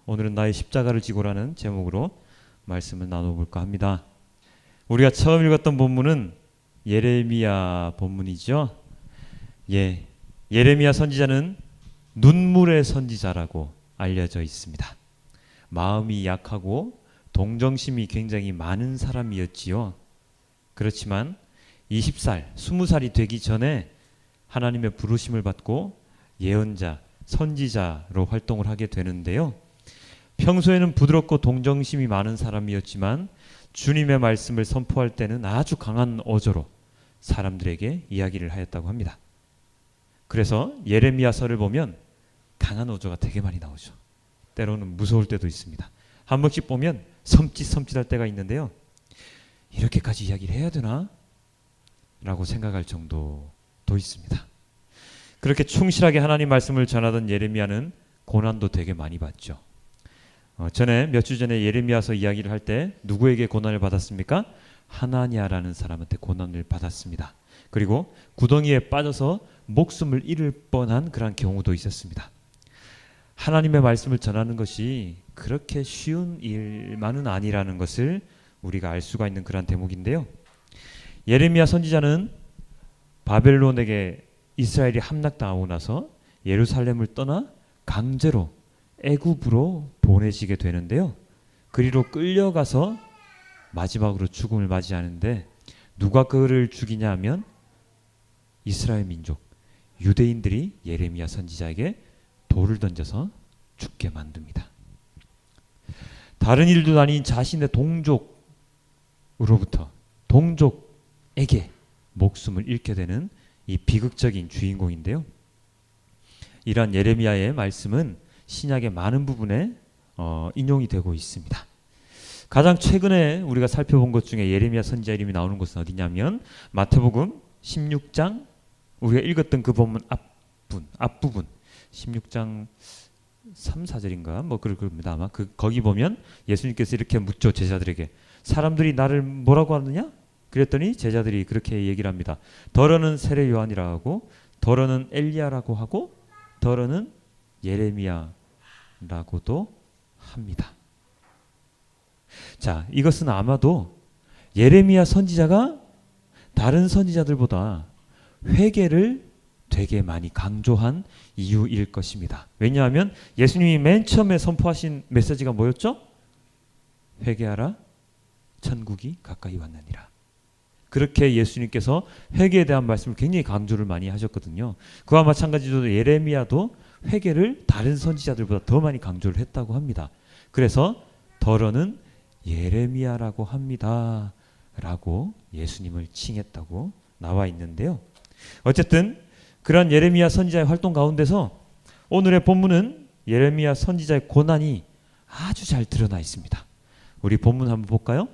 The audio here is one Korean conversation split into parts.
오늘은 나의 십자가를 지고라는 제목으로 말씀을 나눠볼까 합니다. 우리가 처음 읽었던 본문은 예레미야 본문이죠. 예레미야 선지자는 눈물의 선지자라고 알려져 있습니다. 마음이 약하고 동정심이 굉장히 많은 사람이었지요. 그렇지만 20살, 20살이 되기 전에 하나님의 부르심을 받고 예언자, 선지자로 활동을 하게 되는데요. 평소에는 부드럽고 동정심이 많은 사람이었지만 주님의 말씀을 선포할 때는 아주 강한 어조로 사람들에게 이야기를 하였다고 합니다. 그래서 예레미야서를 보면 강한 어조가 되게 많이 나오죠. 때로는 무서울 때도 있습니다. 한 번씩 보면 섬찟할 때가 있는데요. 이렇게까지 이야기를 해야 되나? 라고 생각할 정도도 있습니다. 그렇게 충실하게 하나님 말씀을 전하던 예레미야는 고난도 되게 많이 받죠. 전에 몇 주 전에 예레미야서 이야기를 할 때 누구에게 고난을 받았습니까? 하나냐라는 사람한테 고난을 받았습니다. 그리고 구덩이에 빠져서 목숨을 잃을 뻔한 그런 경우도 있었습니다. 하나님의 말씀을 전하는 것이 그렇게 쉬운 일만은 아니라는 것을 우리가 알 수가 있는 그런 대목인데요. 예레미야 선지자는 바벨론에게 이스라엘이 함락당하고 나서 예루살렘을 떠나 강제로 애굽으로 보내지게 되는데요. 그리로 끌려가서 마지막으로 죽음을 맞이하는데 누가 그를 죽이냐 하면 이스라엘 민족, 유대인들이 예레미야 선지자에게 돌을 던져서 죽게 만듭니다. 다른 일도 아닌 자신의 동족에게 목숨을 잃게 되는 이 비극적인 주인공인데요. 이러한 예레미야의 말씀은 신약의 많은 부분에 인용이 되고 있습니다. 가장 최근에 우리가 살펴본 것 중에 예레미야 선지자 이름이 나오는 곳은 어디냐면 마태복음 16장 우리가 읽었던 그 본문 앞부분 16장 3, 4절인가 뭐 그럴 겁니다. 아마 거기 보면 예수님께서 이렇게 묻죠. 제자들에게 사람들이 나를 뭐라고 하느냐? 그랬더니 제자들이 그렇게 얘기를 합니다. 더러는 세례 요한이라고 하고 더러는 엘리야라고 하고 더러는 예레미야라고도 합니다. 자, 이것은 아마도 예레미야 선지자가 다른 선지자들보다 회개를 되게 많이 강조한 이유일 것입니다. 왜냐하면 예수님이 맨 처음에 선포하신 메시지가 뭐였죠? 회개하라, 천국이 가까이 왔느니라. 그렇게 예수님께서 회개에 대한 말씀을 굉장히 강조를 많이 하셨거든요. 그와 마찬가지로 예레미야도 회개를 다른 선지자들보다 더 많이 강조를 했다고 합니다. 그래서 더러는 예레미야라고 합니다. 라고 예수님을 칭했다고 나와 있는데요. 어쨌든 그런 예레미야 선지자의 활동 가운데서 오늘의 본문은 예레미야 선지자의 고난이 아주 잘 드러나 있습니다. 우리 본문 한번 볼까요?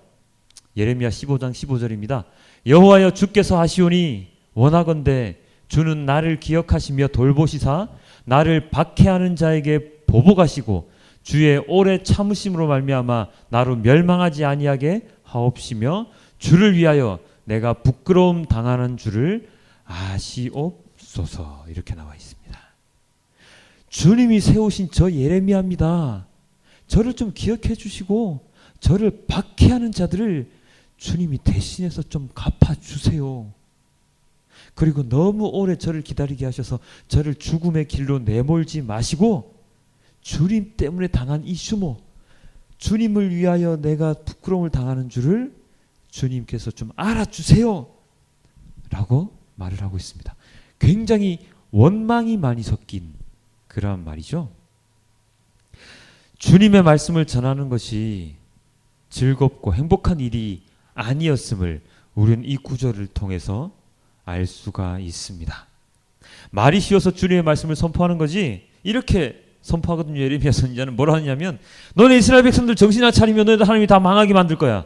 예레미야 15장 15절입니다. 여호와여 주께서 하시오니 원하건대 주는 나를 기억하시며 돌보시사 나를 박해하는 자에게 보복하시고 주의 오래 참으심으로 말미암아 나로 멸망하지 아니하게 하옵시며 주를 위하여 내가 부끄러움 당하는 줄을 아시옵소서. 이렇게 나와 있습니다. 주님이 세우신 저 예레미야입니다. 저를 좀 기억해 주시고 저를 박해하는 자들을 주님이 대신해서 좀 갚아주세요. 그리고 너무 오래 저를 기다리게 하셔서 저를 죽음의 길로 내몰지 마시고 주님 때문에 당한 이 수모, 주님을 위하여 내가 부끄러움을 당하는 줄을 주님께서 좀 알아주세요. 라고 말을 하고 있습니다. 굉장히 원망이 많이 섞인 그런 말이죠. 주님의 말씀을 전하는 것이 즐겁고 행복한 일이 아니었음을 우리는 이 구절을 통해서 알 수가 있습니다. 말이 쉬워서 주님의 말씀을 선포하는 거지 이렇게 선포하거든요. 예레미야 선지자는 뭐라 하냐면 너네 이스라엘 백성들 정신 안 차리면 너희들 하나님이 다 망하게 만들 거야.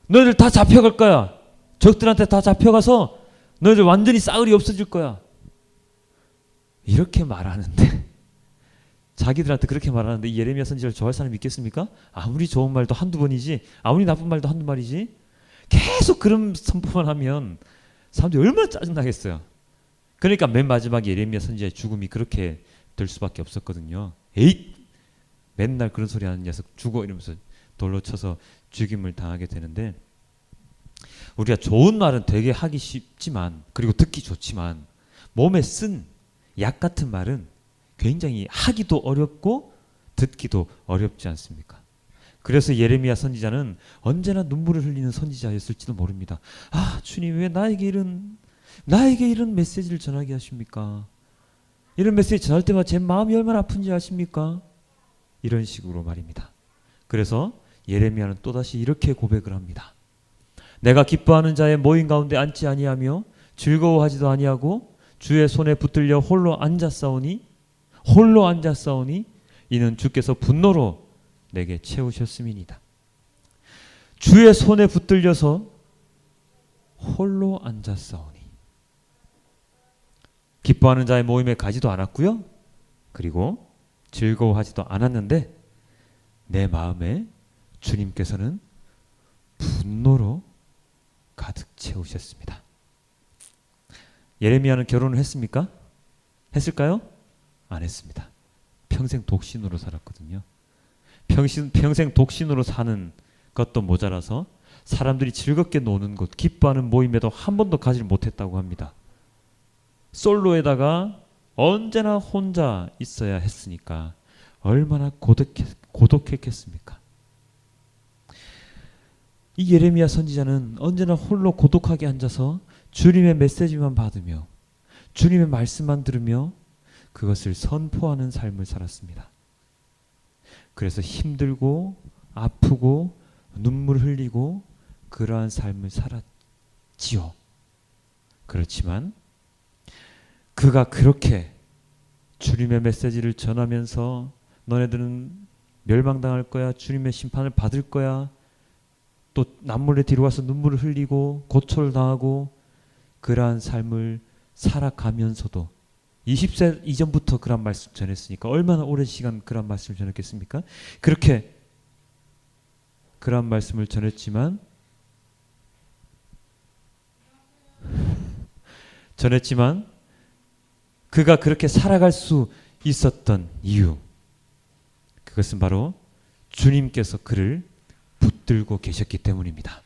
너희들 다 잡혀갈 거야. 적들한테 다 잡혀가서 너희들 완전히 싸그리 없어질 거야. 이렇게 말하는데 자기들한테 그렇게 말하는데 이 예레미야 선지자를 좋아할 사람이 있겠습니까? 아무리 좋은 말도 한두 번이지 아무리 나쁜 말도 한두 말이지 계속 그런 선포만 하면 사람들이 얼마나 짜증나겠어요. 그러니까 맨 마지막에 예레미야 선지자의 죽음이 그렇게 될 수밖에 없었거든요. 에잇! 맨날 그런 소리 하는 녀석 죽어 이러면서 돌로 쳐서 죽임을 당하게 되는데, 우리가 좋은 말은 되게 하기 쉽지만, 그리고 듣기 좋지만, 몸에 쓴 약 같은 말은 굉장히 하기도 어렵고 듣기도 어렵지 않습니까? 그래서 예레미야 선지자는 언제나 눈물을 흘리는 선지자였을지도 모릅니다. 아, 주님, 왜 나에게 이런 메시지를 전하게 하십니까? 이런 메시지 전할 때마다 제 마음이 얼마나 아픈지 아십니까? 이런 식으로 말입니다. 그래서 예레미야는 또다시 이렇게 고백을 합니다. 내가 기뻐하는 자의 모임 가운데 앉지 아니하며 즐거워하지도 아니하고 주의 손에 붙들려 홀로 앉았사오니 이는 주께서 분노로 내게 채우셨음이니이다. 주의 손에 붙들려서 홀로 앉았사오니, 기뻐하는 자의 모임에 가지도 않았고요, 그리고 즐거워하지도 않았는데 내 마음에 주님께서는 분노로 가득 채우셨습니다. 예레미야는 결혼을 했습니까? 했을까요? 안 했습니다. 평생 독신으로 살았거든요. 평생 독신으로 사는 것도 모자라서 사람들이 즐겁게 노는 곳, 기뻐하는 모임에도 한 번도 가지 못했다고 합니다. 솔로에다가 언제나 혼자 있어야 했으니까 얼마나 고독했겠습니까? 이 예레미야 선지자는 언제나 홀로 고독하게 앉아서 주님의 메시지만 받으며 주님의 말씀만 들으며 그것을 선포하는 삶을 살았습니다. 그래서 힘들고 아프고 눈물 흘리고 그러한 삶을 살았지요. 그렇지만 그가 그렇게 주님의 메시지를 전하면서 너네들은 멸망당할 거야, 주님의 심판을 받을 거야, 또 남몰래 뒤로 와서 눈물을 흘리고 고초를 당하고 그러한 삶을 살아가면서도 20세 이전부터 그런 말씀 전했으니까 얼마나 오랜 시간 그런 말씀을 전했겠습니까? 그렇게 그런 말씀을 전했지만 그가 그렇게 살아갈 수 있었던 이유, 그것은 바로 주님께서 그를 붙들고 계셨기 때문입니다.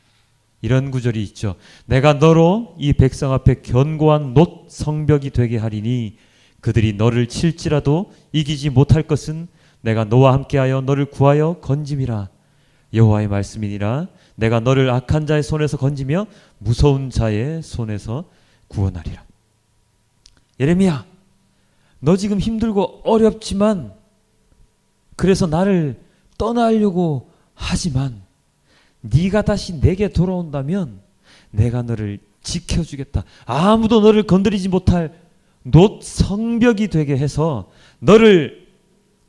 이런 구절이 있죠. 내가 너로 이 백성 앞에 견고한 놋 성벽이 되게 하리니 그들이 너를 칠지라도 이기지 못할 것은 내가 너와 함께하여 너를 구하여 건짐이라. 여호와의 말씀이니라. 내가 너를 악한 자의 손에서 건지며 무서운 자의 손에서 구원하리라. 예레미야, 너 지금 힘들고 어렵지만 그래서 나를 떠나려고 하지만 네가 다시 내게 돌아온다면 내가 너를 지켜주겠다. 아무도 너를 건드리지 못할 놋 성벽이 되게 해서 너를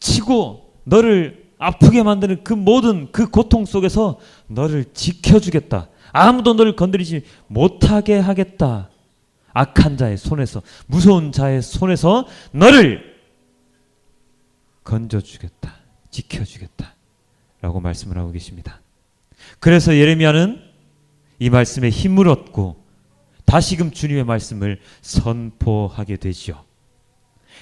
치고 너를 아프게 만드는 그 모든 그 고통 속에서 너를 지켜주겠다. 아무도 너를 건드리지 못하게 하겠다. 악한 자의 손에서, 무서운 자의 손에서 너를 건져주겠다. 지켜주겠다. 라고 말씀을 하고 계십니다. 그래서 예레미야는 이 말씀에 힘을 얻고 다시금 주님의 말씀을 선포하게 되지요.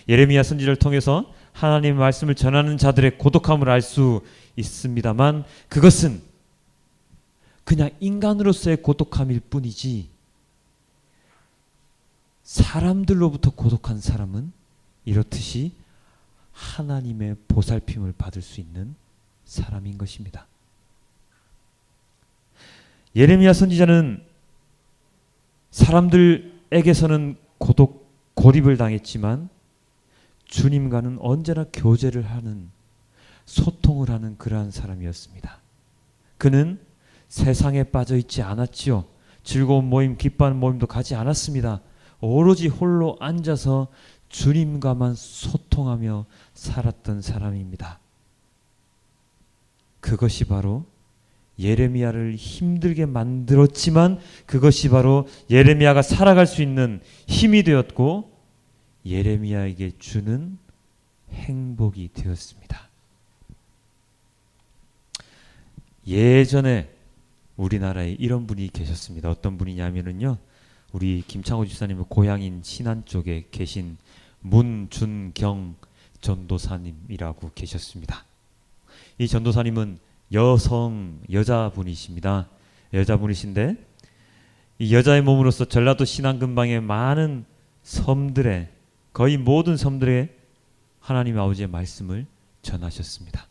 예레미야 선지자를 통해서 하나님의 말씀을 전하는 자들의 고독함을 알 수 있습니다만 그것은 그냥 인간으로서의 고독함일 뿐이지 사람들로부터 고독한 사람은 이렇듯이 하나님의 보살핌을 받을 수 있는 사람인 것입니다. 예레미야 선지자는 사람들에게서는 고립을 당했지만 주님과는 언제나 교제를 하는, 소통을 하는 그러한 사람이었습니다. 그는 세상에 빠져 있지 않았지요. 즐거운 모임, 기뻐하는 모임도 가지 않았습니다. 오로지 홀로 앉아서 주님과만 소통하며 살았던 사람입니다. 그것이 바로 예레미야를 힘들게 만들었지만 그것이 바로 예레미야가 살아갈 수 있는 힘이 되었고 예레미야에게 주는 행복이 되었습니다. 예전에 우리나라에 이런 분이 계셨습니다. 어떤 분이냐면요, 우리 김창호 집사님의 고향인 신안 쪽에 계신 문준경 전도사님이라고 계셨습니다. 이 전도사님은 여자분이십니다. 여자분이신데 이 여자의 몸으로서 전라도 신안근방의 많은 섬들에, 거의 모든 섬들에 하나님 아버지의 말씀을 전하셨습니다.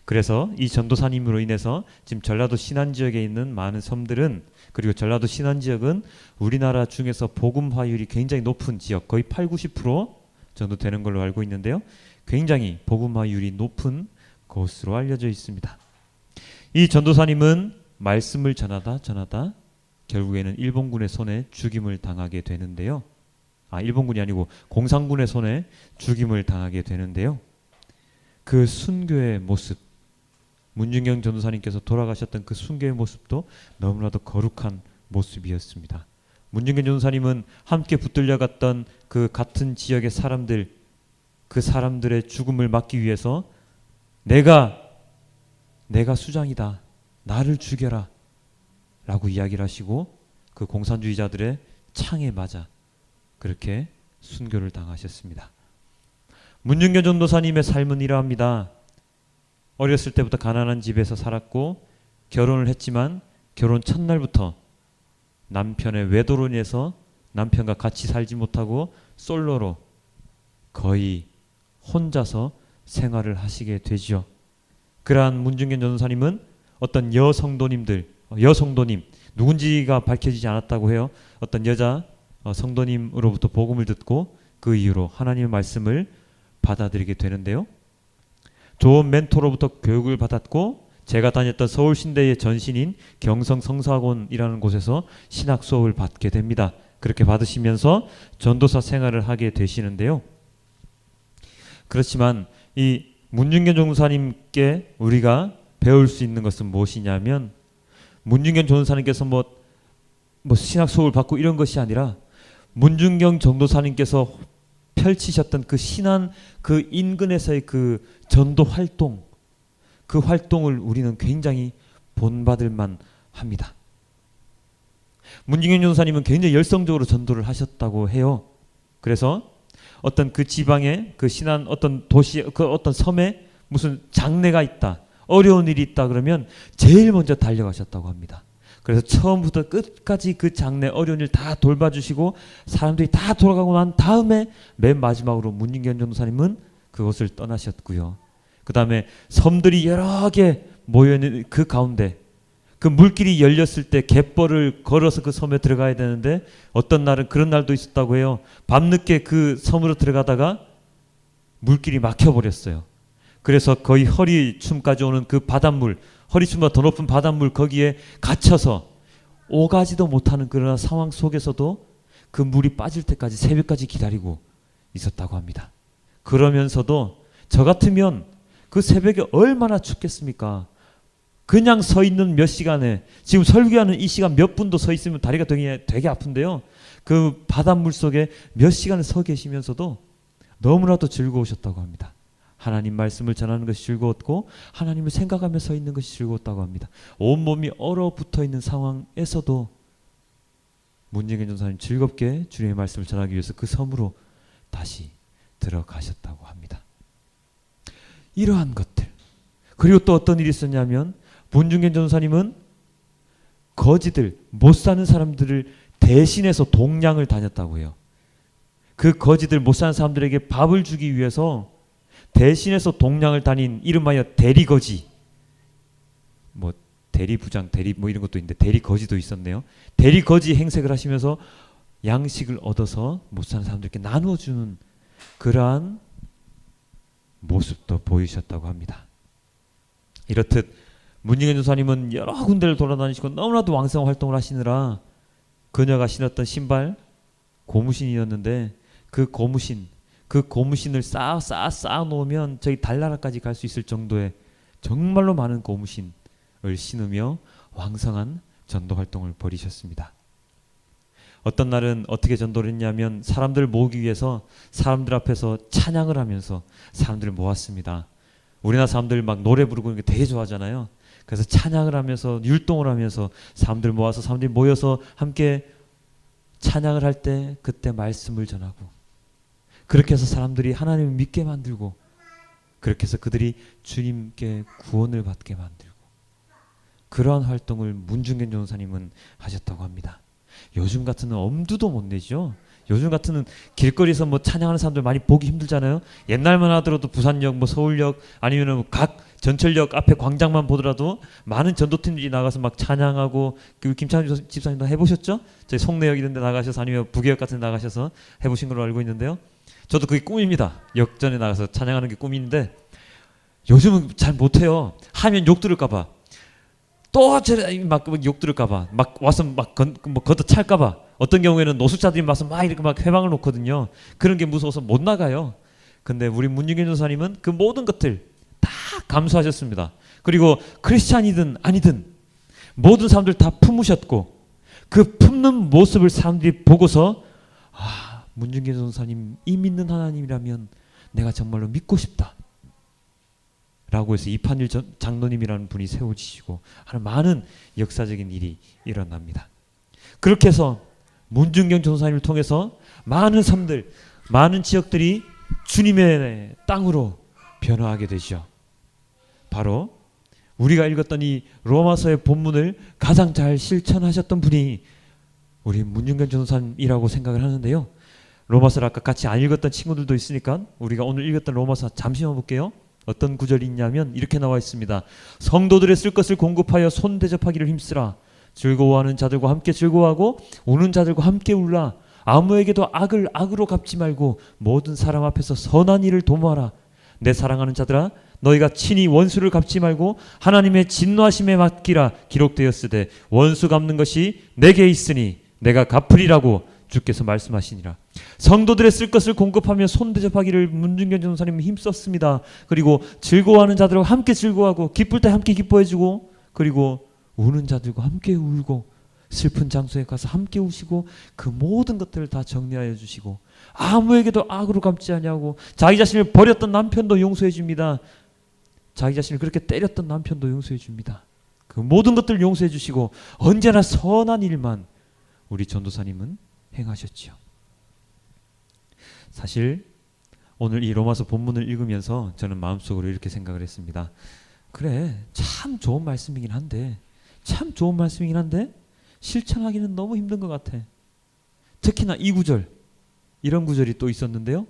그래서 이 전도사님으로 인해서 지금 전라도 신안 지역에 있는 많은 섬들은, 그리고 전라도 신안 지역은 우리나라 중에서 복음화율이 굉장히 높은 지역, 거의 8-90% 정도 되는 걸로 알고 있는데요. 굉장히 복음화율이 높은 곳으로 알려져 있습니다. 이 전도사님은 말씀을 전하다 결국에는 일본군의 손에 죽임을 당하게 되는데요. 일본군이 아니고 공산군의 손에 죽임을 당하게 되는데요. 그 순교의 모습, 문중경 전도사님께서 돌아가셨던 그 순교의 모습도 너무나도 거룩한 모습이었습니다. 문중경 전도사님은 함께 붙들려 갔던 그 같은 지역의 사람들, 그 사람들의 죽음을 막기 위해서 내가 수장이다, 나를 죽여라 라고 이야기를 하시고 그 공산주의자들의 창에 맞아 그렇게 순교를 당하셨습니다. 문중경 전도사님의 삶은 이러합니다. 어렸을 때부터 가난한 집에서 살았고 결혼을 했지만 결혼 첫날부터 남편의 외도로 인해서 남편과 같이 살지 못하고 솔로로 거의 혼자서 생활을 하시게 되죠. 그러한 문중경 전도사님은 어떤 여성도님, 누군지가 밝혀지지 않았다고 해요. 어떤 여자 성도님으로부터 복음을 듣고 그 이후로 하나님의 말씀을 받아들이게 되는데요. 좋은 멘토로부터 교육을 받았고 제가 다녔던 서울신대의 전신인 경성성사학원이라는 곳에서 신학 수업을 받게 됩니다. 그렇게 받으시면서 전도사 생활을 하게 되시는데요. 그렇지만 이 문중경 전도사님께 우리가 배울 수 있는 것은 무엇이냐면, 문중경 전도사님께서 뭐 신학 수업을 받고 이런 것이 아니라 문중경 전도사님께서 펼치셨던 그 신안 그 인근에서의 그 전도 활동, 그 활동을 우리는 굉장히 본받을 만합니다. 문중경 전도사님은 굉장히 열성적으로 전도를 하셨다고 해요. 그래서 어떤 그 지방에 그 신안 어떤 도시 그 어떤 섬에 무슨 장례가 있다, 어려운 일이 있다 그러면 제일 먼저 달려가셨다고 합니다. 그래서 처음부터 끝까지 그 장례 어려운 일 다 돌봐주시고 사람들이 다 돌아가고 난 다음에 맨 마지막으로 문중경 전도사님은 그곳을 떠나셨고요. 그 다음에 섬들이 여러 개 모여있는 그 가운데 그 물길이 열렸을 때 갯벌을 걸어서 그 섬에 들어가야 되는데 어떤 날은 그런 날도 있었다고 해요. 밤늦게 그 섬으로 들어가다가 물길이 막혀버렸어요. 그래서 거의 허리춤까지 오는 그 바닷물, 허리춤보다 더 높은 바닷물 거기에 갇혀서 오가지도 못하는 그런 상황 속에서도 그 물이 빠질 때까지 새벽까지 기다리고 있었다고 합니다. 그러면서도 저 같으면 그 새벽에 얼마나 춥겠습니까? 그냥 서 있는 몇 시간에, 지금 설교하는 이 시간 몇 분도 서 있으면 다리가 되게 아픈데요. 그 바닷물 속에 몇 시간을 서 계시면서도 너무나도 즐거우셨다고 합니다. 하나님 말씀을 전하는 것이 즐거웠고 하나님을 생각하며 서 있는 것이 즐거웠다고 합니다. 온몸이 얼어붙어 있는 상황에서도 문중경 전도사님 즐겁게 주님의 말씀을 전하기 위해서 그 섬으로 다시 들어가셨다고 합니다. 이러한 것들, 그리고 또 어떤 일이 있었냐면 문중경 전도사님은 거지들, 못 사는 사람들을 대신해서 동량을 다녔다고 해요. 그 거지들, 못 사는 사람들에게 밥을 주기 위해서 대신해서 동량을 다닌 이름하여 대리거지, 뭐 대리부장, 대리 뭐 이런 것도 있는데 대리거지도 있었네요. 대리거지 행색을 하시면서 양식을 얻어서 못 사는 사람들께 나누어주는 그러한 모습도 보이셨다고 합니다. 이렇듯 문중경 전도사님은 여러 군데를 돌아다니시고 너무나도 왕성한 활동을 하시느라 그녀가 신었던 신발 고무신이었는데 그 고무신을 쌓아 놓으면 저희 달나라까지 갈 수 있을 정도의 정말로 많은 고무신을 신으며 왕성한 전도 활동을 벌이셨습니다. 어떤 날은 어떻게 전도를 했냐면 사람들을 모으기 위해서 사람들 앞에서 찬양을 하면서 사람들을 모았습니다. 우리나라 사람들 막 노래 부르고 이런 게 되게 좋아하잖아요. 그래서 찬양을 하면서 율동을 하면서 사람들 모아서 사람들이 모여서 함께 찬양을 할 때 그때 말씀을 전하고 그렇게 해서 사람들이 하나님을 믿게 만들고 그렇게 해서 그들이 주님께 구원을 받게 만들고 그러한 활동을 문중견 전도사님은 하셨다고 합니다. 요즘 같으면 엄두도 못 내죠. 요즘 같으면 길거리에서 뭐 찬양하는 사람들 많이 보기 힘들잖아요. 옛날만 하더라도 부산역, 뭐 서울역 아니면은 각 전철역 앞에 광장만 보더라도 많은 전도팀들이 나가서 막 찬양하고, 그 김찬주 집사님도 해보셨죠? 저희 송내역 이런 데 나가셔서 아니면 부계역 같은 데 나가셔서 해보신 걸로 알고 있는데요. 저도 그게 꿈입니다. 역전에 나가서 찬양하는 게 꿈인데 요즘은 잘 못해요. 하면 욕 들을까봐. 또 막 욕 들을까봐. 막 와서 막 걷어 찰까봐. 어떤 경우에는 노숙자들이 와서 막 이렇게 막 회방을 놓거든요. 그런 게 무서워서 못 나가요. 근데 우리 문중견 전도사님은 그 모든 것들 다 감수하셨습니다. 그리고 크리스찬이든 아니든 모든 사람들 다 품으셨고, 그 품는 모습을 사람들이 보고서 아, 문중견 전도사님 이 믿는 하나님이라면 내가 정말로 믿고 싶다 라고 해서 이판일 장로님이라는 분이 세워지시고 하는 많은 역사적인 일이 일어납니다. 그렇게 해서 문중견 전도사님을 통해서 많은 섬들, 많은 지역들이 주님의 땅으로 변화하게 되죠. 바로 우리가 읽었던 이 로마서의 본문을 가장 잘 실천하셨던 분이 우리 문중견 전도사님이라고 생각을 하는데요. 로마서를 아까 같이 안 읽었던 친구들도 있으니까 우리가 오늘 읽었던 로마서 잠시만 볼게요. 어떤 구절이 있냐면 이렇게 나와 있습니다. 성도들의 쓸 것을 공급하여 손 대접하기를 힘쓰라. 즐거워하는 자들과 함께 즐거워하고 우는 자들과 함께 울라. 아무에게도 악을 악으로 갚지 말고 모든 사람 앞에서 선한 일을 도모하라. 내 사랑하는 자들아, 너희가 친히 원수를 갚지 말고 하나님의 진노하심에 맡기라. 기록되었으되 원수 갚는 것이 내게 있으니 내가 갚으리라고 주께서 말씀하시니라. 성도들의 쓸 것을 공급하며 손 대접하기를 문중견 전도사님은 힘썼습니다. 그리고 즐거워하는 자들과 함께 즐거워하고 기쁠 때 함께 기뻐해주고, 그리고 우는 자들과 함께 울고 슬픈 장소에 가서 함께 우시고 그 모든 것들을 다 정리하여 주시고 아무에게도 악으로 갚지 아니하고 자기 자신을 버렸던 남편도 용서해 줍니다. 자기 자신을 그렇게 때렸던 남편도 용서해 줍니다. 그 모든 것들을 용서해 주시고 언제나 선한 일만 우리 전도사님은 행하셨지요. 사실 오늘 이 로마서 본문을 읽으면서 저는 마음속으로 이렇게 생각을 했습니다. 그래, 참 좋은 말씀이긴 한데 실천하기는 너무 힘든 것 같아. 특히나 이 구절, 이런 구절이 또 있었는데요.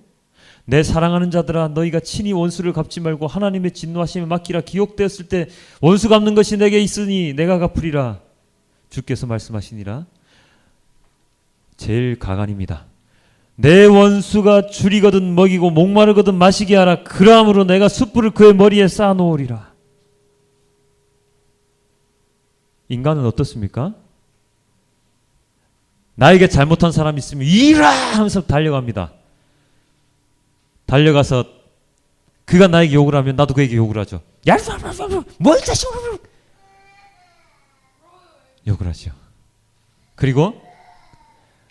내 사랑하는 자들아, 너희가 친히 원수를 갚지 말고 하나님의 진노하심에 맡기라. 기록되었을 때 원수 갚는 것이 내게 있으니 내가 갚으리라. 주께서 말씀하시니라. 제일 가관입니다. 내 원수가 줄이거든 먹이고 목마르거든 마시게 하라. 그러함으로 내가 숯불을 그의 머리에 쌓아놓으리라. 인간은 어떻습니까? 나에게 잘못한 사람이 있으면 이라 하면서 달려갑니다. 달려가서 그가 나에게 욕을 하면 나도 그에게 욕을 하죠. 야, 뭘 자식! 욕을 하죠. 그리고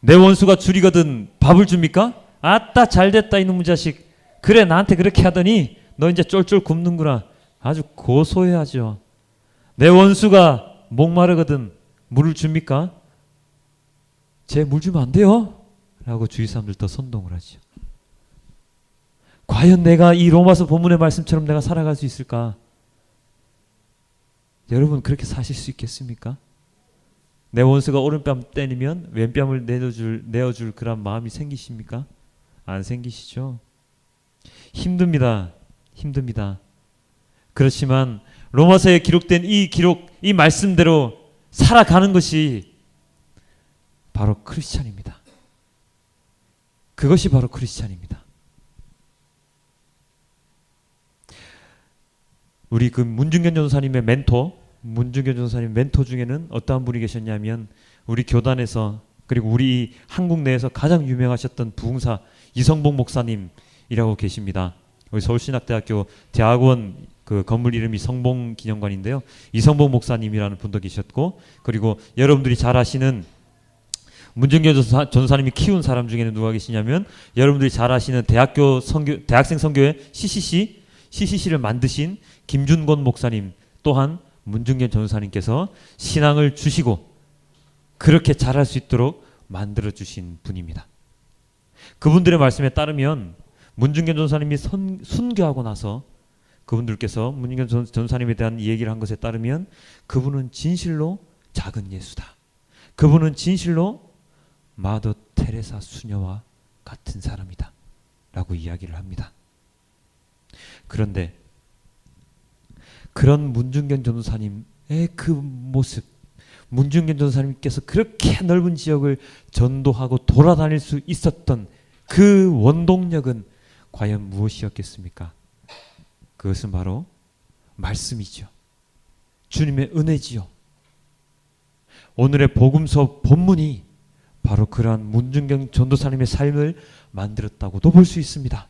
내 원수가 줄이거든 밥을 줍니까? 아따 잘됐다 이놈의 자식. 그래 나한테 그렇게 하더니 너 이제 쫄쫄 굶는구나. 아주 고소해하죠. 내 원수가 목마르거든 물을 줍니까? 쟤 물 주면 안 돼요 라고 주위 사람들 더 선동을 하죠. 과연 내가 이 로마서 본문의 말씀처럼 내가 살아갈 수 있을까? 여러분 그렇게 사실 수 있겠습니까? 내 원수가 오른뺨 때리면 왼뺨을 내어줄 그런 마음이 생기십니까? 안 생기시죠? 힘듭니다. 그렇지만 로마서에 기록된 이 말씀대로 살아가는 것이 바로 크리스찬입니다. 그것이 바로 크리스찬입니다. 우리 그 문중견 전도사님의 멘토 중에는 어떠한 분이 계셨냐면 우리 교단에서 그리고 우리 한국 내에서 가장 유명하셨던 부흥사 이성복 목사님이라고 계십니다. 우리 서울신학대학교 대학원 그 건물 이름이 성봉기념관인데요. 이성복 목사님이라는 분도 계셨고, 그리고 여러분들이 잘 아시는 문중견 전도사님이 키운 사람 중에는 누가 계시냐면 여러분들이 잘 아시는 대학생 선교회 CCC를 만드신 김준권 목사님 또한 문중견 전도사님께서 신앙을 주시고 그렇게 잘할 수 있도록 만들어 주신 분입니다. 그분들의 말씀에 따르면 문중견 전도사님이 순교하고 나서 그분들께서 문인경 전사님에 대한 얘기를 한 것에 따르면 그분은 진실로 작은 예수다. 그분은 진실로 마더 테레사 수녀와 같은 사람이다. 라고 이야기를 합니다. 그런데 그런 문중견 전도사님의 그 모습, 문중견 전도사님께서 그렇게 넓은 지역을 전도하고 돌아다닐 수 있었던 그 원동력은 과연 무엇이었겠습니까? 그것은 바로 말씀이죠. 주님의 은혜지요. 오늘의 복음서 본문이 바로 그러한 문중경 전도사님의 삶을 만들었다고도 볼 수 있습니다.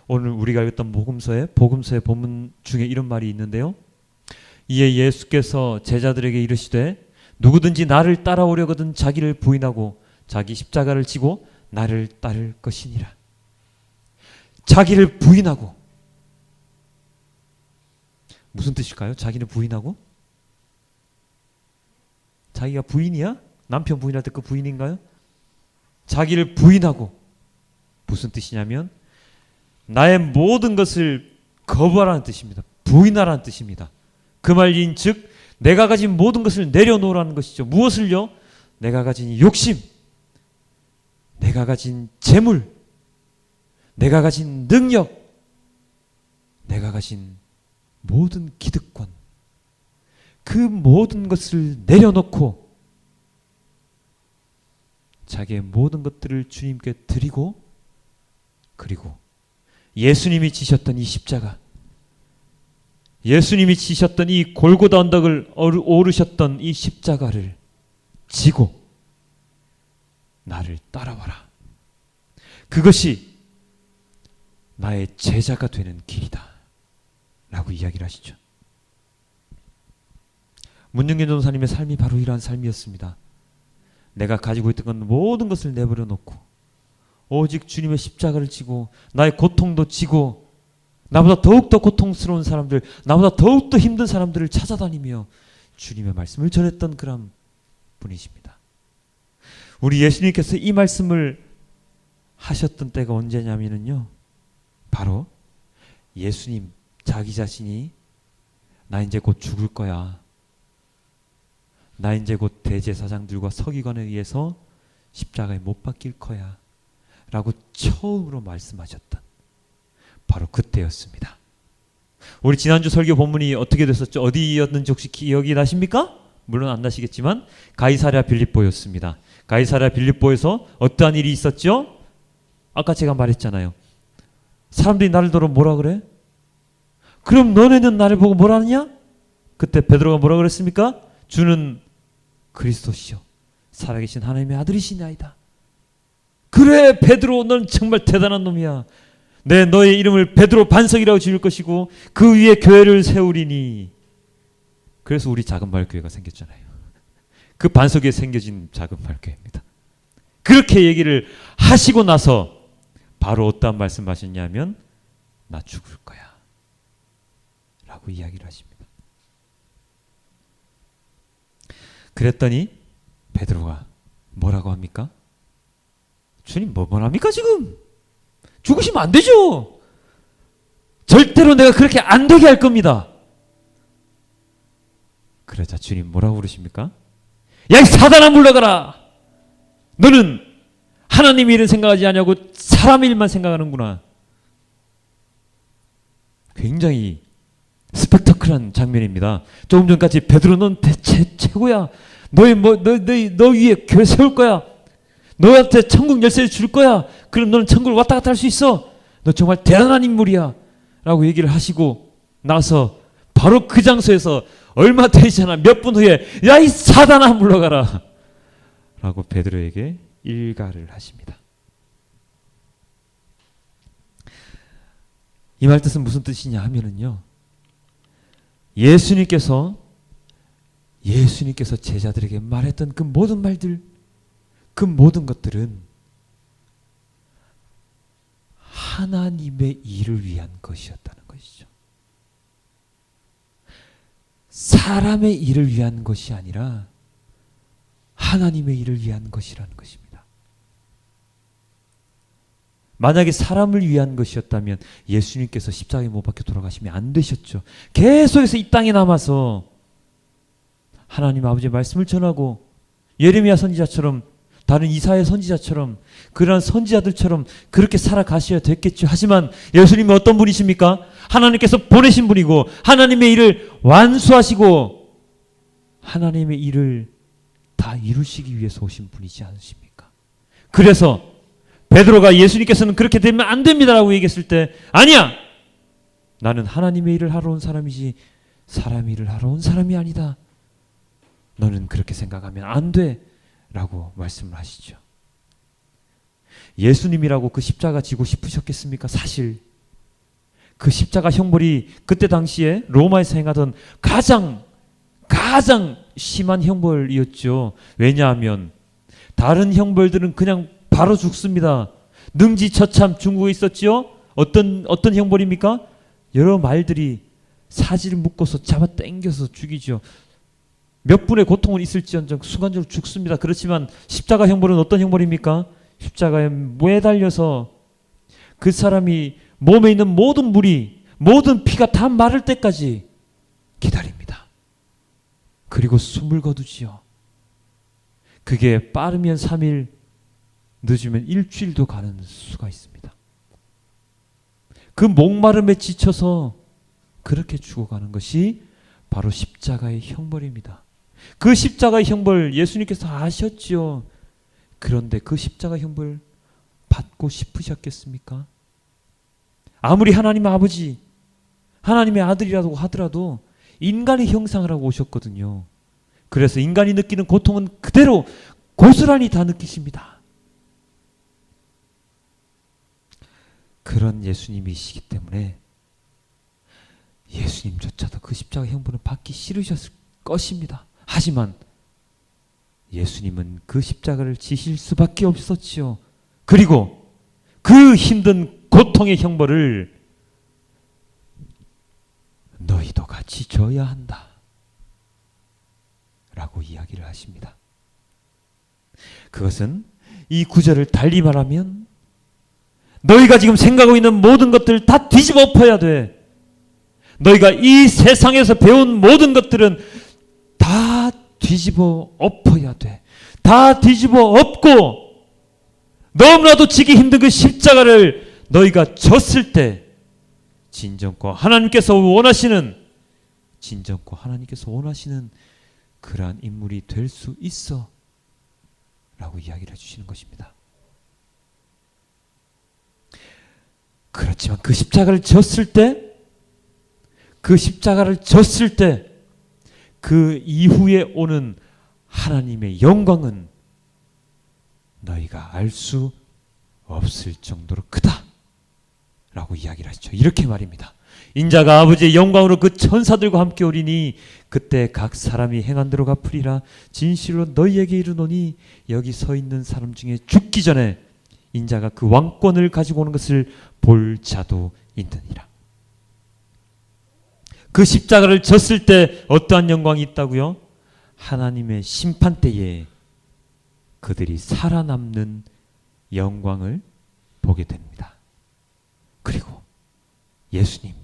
오늘 우리가 읽었던 복음서의 본문 중에 이런 말이 있는데요. 이에 예수께서 제자들에게 이르시되 누구든지 나를 따라오려거든 자기를 부인하고 자기 십자가를 지고 나를 따를 것이니라. 자기를 부인하고, 무슨 뜻일까요? 자기는 부인하고? 자기가 부인이야? 남편 부인할 때 그 부인인가요? 자기를 부인하고, 무슨 뜻이냐면 나의 모든 것을 거부하라는 뜻입니다. 부인하라는 뜻입니다. 그 말인즉 내가 가진 모든 것을 내려놓으라는 것이죠. 무엇을요? 내가 가진 욕심, 내가 가진 재물, 내가 가진 능력, 내가 가진 모든 기득권, 그 모든 것을 내려놓고 자기의 모든 것들을 주님께 드리고, 그리고 예수님이 지셨던 이 십자가, 예수님이 지셨던 이 골고다 언덕을 오르셨던 이 십자가를 지고 나를 따라와라. 그것이 나의 제자가 되는 길이다. 라고 이야기를 하시죠. 문중견 전도사님의 삶이 바로 이러한 삶이었습니다. 내가 가지고 있던 건 모든 것을 내버려 놓고 오직 주님의 십자가를 지고 나의 고통도 지고 나보다 더욱더 고통스러운 사람들, 나보다 더욱더 힘든 사람들을 찾아다니며 주님의 말씀을 전했던 그런 분이십니다. 우리 예수님께서 이 말씀을 하셨던 때가 언제냐면요, 바로 예수님 자기 자신이 나 이제 곧 죽을 거야, 나 이제 곧 대제사장들과 서기관에 의해서 십자가에 못 박힐 거야 라고 처음으로 말씀하셨던 바로 그때였습니다. 우리 지난주 설교 본문이 어떻게 됐었죠? 어디였는지 혹시 기억이 나십니까? 물론 안 나시겠지만 가이사랴 빌립보였습니다. 가이사랴 빌립보에서 어떠한 일이 있었죠? 아까 제가 말했잖아요. 사람들이 나를 보러 뭐라 그래? 그럼 너네는 나를 보고 뭐라 하느냐? 그때 베드로가 뭐라 그랬습니까? 주는 그리스도시요 살아계신 하나님의 아들이시나이다. 그래 베드로, 넌 정말 대단한 놈이야. 내 너의 이름을 베드로 반석이라고 지을 것이고 그 위에 교회를 세우리니. 그래서 우리 작은 마을 교회가 생겼잖아요. 그 반석 위에 생겨진 작은 마을 교회입니다. 그렇게 얘기를 하시고 나서 바로 어떠한 말씀하셨냐면 나 죽을 거야 라고 이야기를 하십니다. 그랬더니 베드로가 뭐라고 합니까? 주님 뭐라 합니까 지금? 죽으시면 안 되죠. 절대로 내가 그렇게 안 되게 할 겁니다. 그러자 주님 뭐라고 그러십니까? 야 이 사단아 물러가라. 너는 하나님의 일은 생각하지 않냐고 사람의 일만 생각하는구나. 굉장히 스펙터클한 장면입니다. 조금 전까지 베드로 넌 대체 최고야. 너 위에 교회 세울 거야. 너한테 천국 열쇠를 줄 거야. 그럼 너는 천국을 왔다 갔다 할 수 있어. 너 정말 대단한 인물이야. 라고 얘기를 하시고 나서 바로 그 장소에서 얼마 되지 않아 몇 분 후에 야 이 사단아 물러가라. 라고 베드로에게 일가를 하십니다. 이 말 뜻은 무슨 뜻이냐 하면은요, 예수님께서 제자들에게 말했던 그 모든 말들, 그 모든 것들은 하나님의 일을 위한 것이었다는 것이죠. 사람의 일을 위한 것이 아니라 하나님의 일을 위한 것이라는 것입니다. 만약에 사람을 위한 것이었다면 예수님께서 십자가에 못 박혀 돌아가시면 안 되셨죠. 계속해서 이 땅에 남아서 하나님 아버지의 말씀을 전하고 예레미야 선지자처럼 다른 이사야 선지자처럼 그러한 선지자들처럼 그렇게 살아가셔야 됐겠죠. 하지만 예수님은 어떤 분이십니까? 하나님께서 보내신 분이고 하나님의 일을 완수하시고 하나님의 일을 다 이루시기 위해서 오신 분이지 않으십니까? 그래서 베드로가 예수님께서는 그렇게 되면 안 됩니다라고 얘기했을 때 아니야! 나는 하나님의 일을 하러 온 사람이지 사람의 일을 하러 온 사람이 아니다. 너는 그렇게 생각하면 안 돼. 라고 말씀을 하시죠. 예수님이라고 그 십자가 지고 싶으셨겠습니까? 사실 그 십자가 형벌이 그때 당시에 로마에서 행하던 가장 심한 형벌이었죠. 왜냐하면 다른 형벌들은 그냥 바로 죽습니다. 능지처참 중국에 있었지요. 어떤 형벌입니까? 여러 말들이 사지를 묶어서 잡아 당겨서 죽이죠. 몇 분의 고통은 있을지언정 순간적으로 죽습니다. 그렇지만 십자가 형벌은 어떤 형벌입니까? 십자가에 매달려서 그 사람이 몸에 있는 모든 물이 모든 피가 다 마를 때까지 기다립니다. 그리고 숨을 거두지요. 그게 빠르면 3일, 늦으면 일주일도 가는 수가 있습니다. 그 목마름에 지쳐서 그렇게 죽어가는 것이 바로 십자가의 형벌입니다. 그 십자가의 형벌 예수님께서 아셨지요. 그런데 그 십자가 형벌 받고 싶으셨겠습니까? 아무리 하나님 아버지, 하나님의 아들이라고 하더라도 인간의 형상을 하고 오셨거든요. 그래서 인간이 느끼는 고통은 그대로 고스란히 다 느끼십니다. 그런 예수님이시기 때문에 예수님조차도 그 십자가 형벌을 받기 싫으셨을 것입니다. 하지만 예수님은 그 십자가를 지실 수밖에 없었지요. 그리고 그 힘든 고통의 형벌을 너희도 같이 져야 한다 라고 이야기를 하십니다. 그것은 이 구절을 달리 말하면 너희가 지금 생각하고 있는 모든 것들 다 뒤집어 엎어야 돼. 너희가 이 세상에서 배운 모든 것들은 다 뒤집어 엎어야 돼. 다 뒤집어 엎고 너무나도 지기 힘든 그 십자가를 너희가 졌을 때 진정과 하나님께서 원하시는 그러한 인물이 될 수 있어 라고 이야기를 해주시는 것입니다. 그렇지만 그 십자가를 졌을 때 그 이후에 오는 하나님의 영광은 너희가 알 수 없을 정도로 크다 라고 이야기를 하시죠. 이렇게 말입니다. 인자가 아버지의 영광으로 그 천사들과 함께 오리니 그때 각 사람이 행한 대로 갚으리라. 진실로 너희에게 이르노니 여기 서 있는 사람 중에 죽기 전에 인자가 그 왕권을 가지고 오는 것을 볼 자도 있느니라. 그 십자가를 졌을 때 어떠한 영광이 있다고요? 하나님의 심판 때에 그들이 살아남는 영광을 보게 됩니다. 그리고 예수님,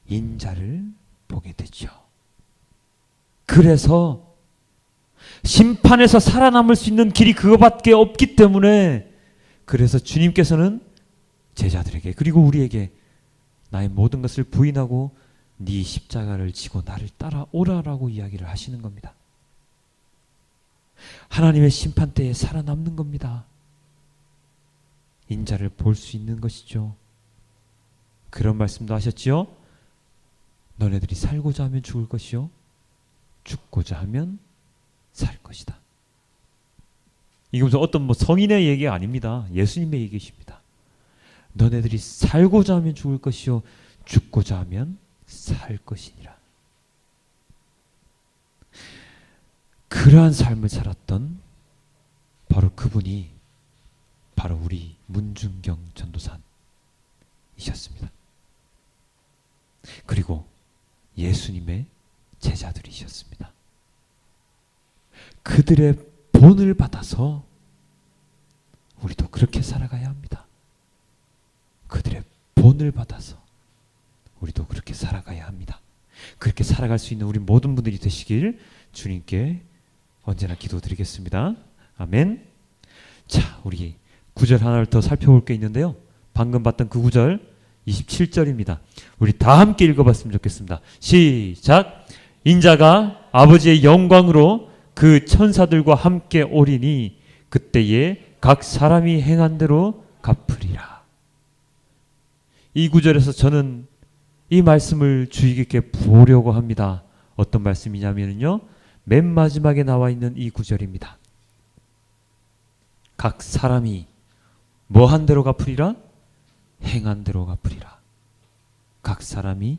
인자를 보게 되죠. 그래서 심판에서 살아남을 수 있는 길이 그거밖에 없기 때문에 그래서 주님께서는 제자들에게 그리고 우리에게 나의 모든 것을 부인하고 네 십자가를 지고 나를 따라오라라고 이야기를 하시는 겁니다. 하나님의 심판 때에 살아남는 겁니다. 인자를 볼 수 있는 것이죠. 그런 말씀도 하셨지요. 너네들이 살고자 하면 죽을 것이요 죽고자 하면 살 것이다. 이게 무슨 어떤 성인의 얘기가 아닙니다. 예수님의 얘기십니다. 너네들이 살고자 하면 죽을 것이요 죽고자 하면 살 것이니라. 그러한 삶을 살았던 바로 그분이 바로 우리 문중경 전도사이셨습니다. 그리고 예수님의 제자들이셨습니다. 그들의 본을 받아서 우리도 그렇게 살아가야 합니다. 그들의 본을 받아서 우리도 그렇게 살아가야 합니다. 그렇게 살아갈 수 있는 우리 모든 분들이 되시길 주님께 언제나 기도드리겠습니다. 아멘. 자, 우리 구절 하나를 더 살펴볼 게 있는데요. 방금 봤던 그 구절 27절입니다. 우리 다 함께 읽어봤으면 좋겠습니다. 시작. 인자가 아버지의 영광으로 그 천사들과 함께 오리니 그때에 각 사람이 행한 대로 갚으리라. 이 구절에서 저는 이 말씀을 주의 깊게 보려고 합니다. 어떤 말씀이냐면요, 맨 마지막에 나와 있는 이 구절입니다. 각 사람이 뭐 한 대로 갚으리라? 행한 대로 갚으리라. 각 사람이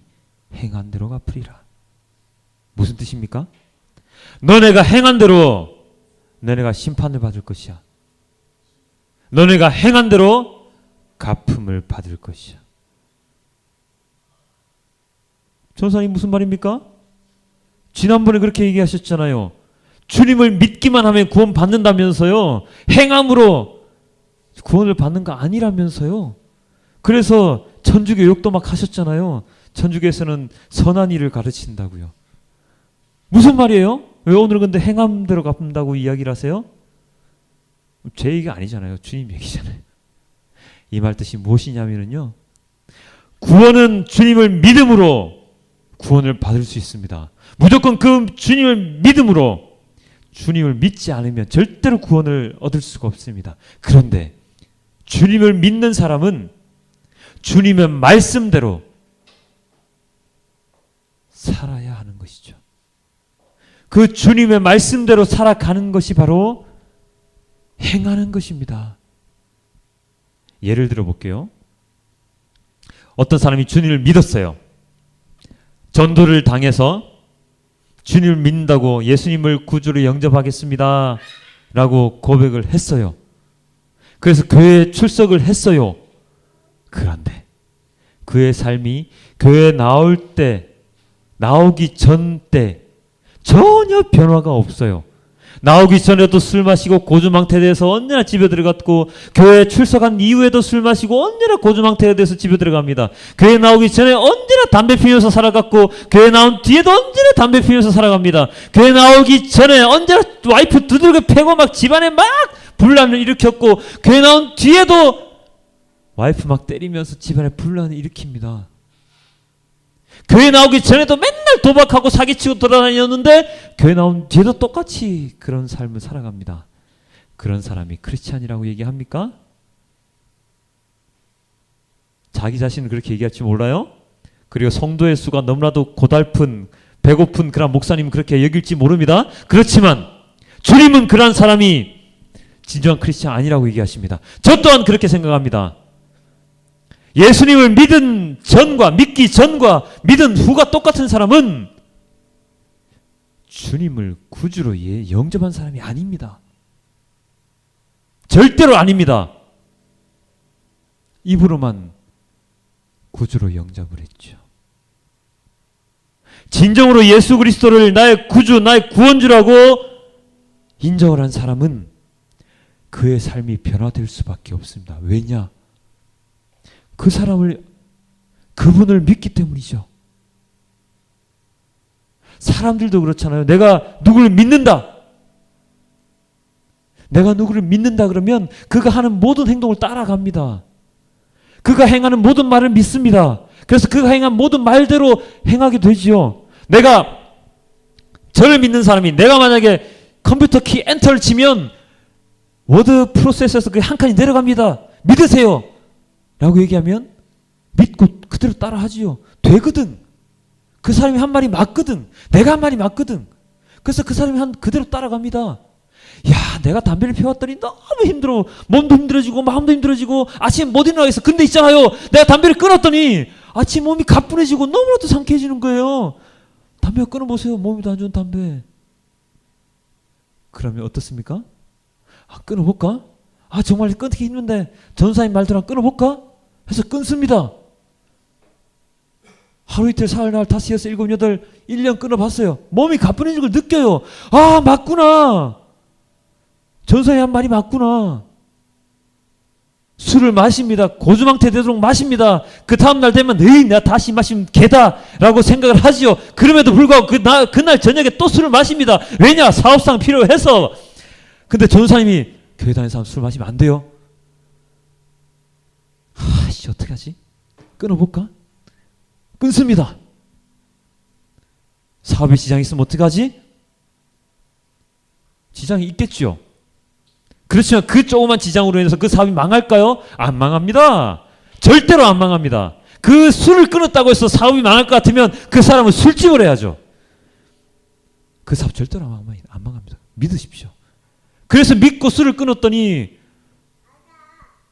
행한 대로 갚으리라. 무슨 뜻입니까? 너네가 행한 대로 너네가 심판을 받을 것이야. 너네가 행한 대로 갚음을 받을 것이야. 전사님 무슨 말입니까? 지난번에 그렇게 얘기하셨잖아요. 주님을 믿기만 하면 구원 받는다면서요. 행함으로 구원을 받는 거 아니라면서요. 그래서 천주교 욕도 막 하셨잖아요. 천주교에서는 선한 일을 가르친다고요. 무슨 말이에요? 왜 오늘은 근데 행함대로 갚는다고 이야기를 하세요? 제 얘기가 아니잖아요. 주님 얘기잖아요. 이 말 뜻이 무엇이냐면요, 구원은 주님을 믿음으로 구원을 받을 수 있습니다. 무조건 그 주님을 믿음으로, 주님을 믿지 않으면 절대로 구원을 얻을 수가 없습니다. 그런데 주님을 믿는 사람은 주님의 말씀대로 살아야 하는 것이죠. 그 주님의 말씀대로 살아가는 것이 바로 행하는 것입니다. 예를 들어 볼게요. 어떤 사람이 주님을 믿었어요. 전도를 당해서 주님을 믿는다고 예수님을 구주로 영접하겠습니다 라고 고백을 했어요. 그래서 교회에 출석을 했어요. 그런데 그의 삶이 교회에 나오기 전 때 전혀 변화가 없어요. 나오기 전에도 술 마시고 고주망태에 대해서 언제나 집에 들어갔고, 교회에 출석한 이후에도 술 마시고 언제나 고주망태에 대해서 집에 들어갑니다. 교회 나오기 전에 언제나 담배 피우면서 살아갔고, 교회 나온 뒤에도 언제나 담배 피우면서 살아갑니다. 교회 나오기 전에 언제나 와이프 두들겨 패고 막 집안에 막 분란을 일으켰고, 교회 나온 뒤에도 와이프 막 때리면서 집안에 분란을 일으킵니다. 교회 나오기 전에도 맨날 도박하고 사기치고 돌아다녔는데 교회 나온 뒤에도 똑같이 그런 삶을 살아갑니다. 그런 사람이 크리스찬이라고 얘기합니까? 자기 자신은 그렇게 얘기할지 몰라요? 그리고 성도의 수가 너무나도 고달픈, 배고픈 그런 목사님은 그렇게 여길지 모릅니다. 그렇지만 주님은 그런 사람이 진정한 크리스찬 아니라고 얘기하십니다. 저 또한 그렇게 생각합니다. 예수님을 믿은 전과 믿기 전과 믿은 후가 똑같은 사람은 주님을 구주로 영접한 사람이 아닙니다. 절대로 아닙니다. 입으로만 구주로 영접을 했죠. 진정으로 예수 그리스도를 나의 구주, 나의 구원주라고 인정을 한 사람은 그의 삶이 변화될 수밖에 없습니다. 왜냐? 그분을 믿기 때문이죠. 사람들도 그렇잖아요. 내가 누구를 믿는다. 내가 누구를 믿는다 그러면 그가 하는 모든 행동을 따라갑니다. 그가 행하는 모든 말을 믿습니다. 그래서 그가 행한 모든 말대로 행하게 되지요. 내가 저를 믿는 사람이, 내가 만약에 컴퓨터 키 엔터를 치면 워드 프로세서에서 그 한 칸이 내려갑니다. 믿으세요 라고 얘기하면 믿고 그대로 따라 하지요. 되거든. 그 사람이 한 말이 맞거든. 내가 한 말이 맞거든. 그래서 그 사람이 한 그대로 따라갑니다. 야, 내가 담배를 피웠더니 너무 힘들어. 몸도 힘들어지고 마음도 힘들어지고 아침에 못 일어나겠어. 근데 있잖아요, 내가 담배를 끊었더니 아침 몸이 가뿐해지고 너무나도 상쾌해지는 거예요. 담배 끊어보세요. 몸이 안 좋은 담배. 그러면 어떻습니까? 끊어볼까? 정말 끊기 힘든데 전사님 말대로 끊어볼까? 해서 끊습니다. 하루 이틀 사흘 날 다섯 여섯 일곱 여덟 1년 끊어봤어요. 몸이 가뿐해진 걸 느껴요. 맞구나. 전사님 한 말이 맞구나. 술을 마십니다. 고주망태 되도록 마십니다. 그 다음날 되면 에이 내가 다시 마시면 개다 라고 생각을 하지요. 그럼에도 불구하고 그날 저녁에 또 술을 마십니다. 왜냐? 사업상 필요해서. 근데 전도사님이 교회 다니는 사람 술 마시면 안 돼요. 아씨 어떻게 하지? 끊어볼까? 끊습니다. 사업에 지장이 있으면 어떡하지? 지장이 있겠죠. 그렇지만 그 조그만 지장으로 인해서 그 사업이 망할까요? 안 망합니다. 절대로 안 망합니다. 그 술을 끊었다고 해서 사업이 망할 것 같으면 그 사람은 술집을 해야죠. 그 사업 절대로 안 망합니다. 믿으십시오. 그래서 믿고 술을 끊었더니